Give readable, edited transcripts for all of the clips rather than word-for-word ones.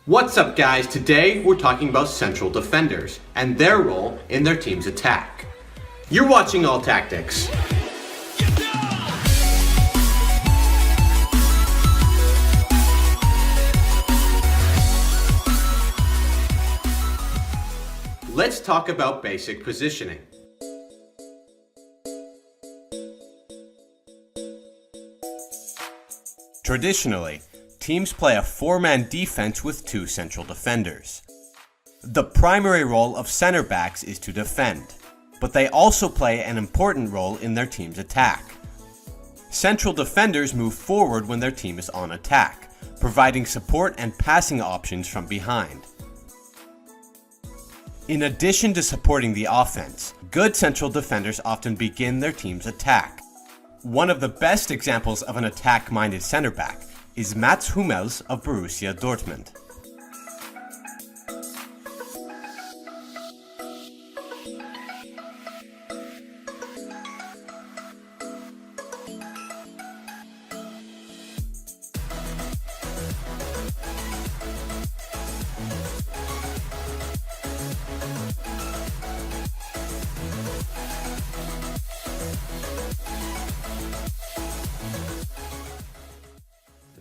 What's up, guys? Today we're talking about central defenders and their role in their team's attack. You're watching All Tactics. Let's talk about basic positioning. Traditionally, teams play a four-man defense with two central defenders. The primary role of center backs is to defend, but they also play an important role in their team's attack. Central defenders move forward when their team is on attack, providing support and passing options from behind. In addition to supporting the offense, good central defenders often begin their team's attack. One of the best examples of an attack-minded center back is Mats Hummels of Borussia Dortmund.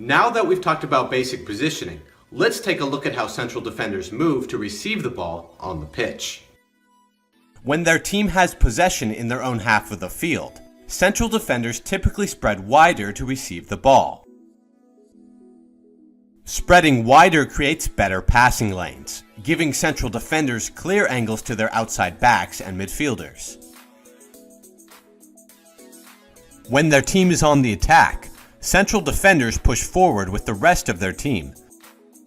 Now that we've talked about basic positioning, let's take a look at how central defenders move to receive the ball on the pitch. When their team has possession in their own half of the field, central defenders typically spread wider to receive the ball. Spreading wider creates better passing lanes, giving central defenders clear angles to their outside backs and midfielders. When their team is on the attack, central defenders push forward with the rest of their team,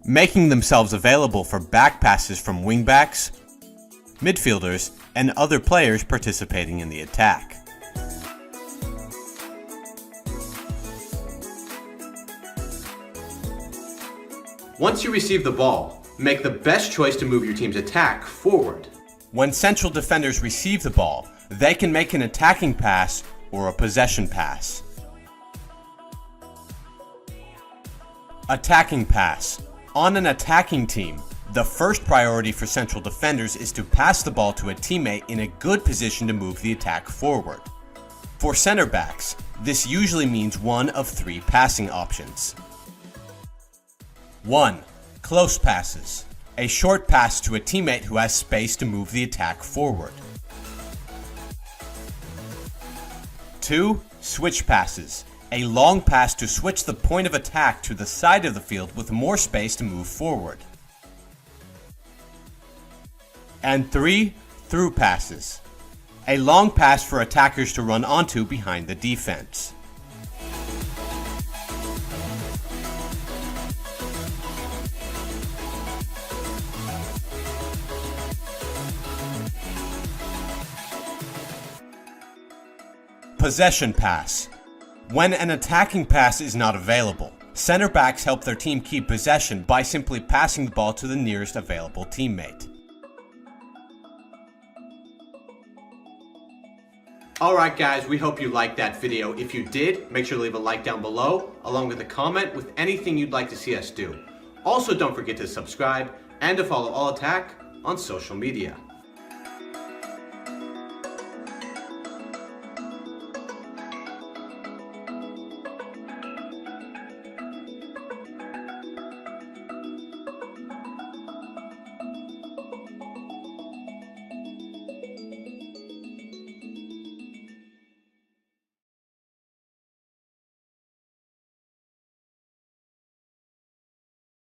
making themselves available for back passes from wingbacks, midfielders, and other players participating in the attack. Once you receive the ball, make the best choice to move your team's attack forward. When central defenders receive the ball, they can make an attacking pass or a possession pass. Attacking pass. On an attacking team, the first priority for central defenders is to pass the ball to a teammate in a good position to move the attack forward. For center backs, this usually means one of three passing options. 1. Close passes. A short pass to a teammate who has space to move the attack forward. 2. Switch passes. A long pass to switch the point of attack to the side of the field with more space to move forward. And 3. Through passes. A long pass for attackers to run onto behind the defense. Possession pass. When an attacking pass is not available, center backs help their team keep possession by simply passing the ball to the nearest available teammate. Alright guys, we hope you liked that video. If you did, make sure to leave a like down below, along with a comment with anything you'd like to see us do. Also, don't forget to subscribe and to follow All Attack on social media.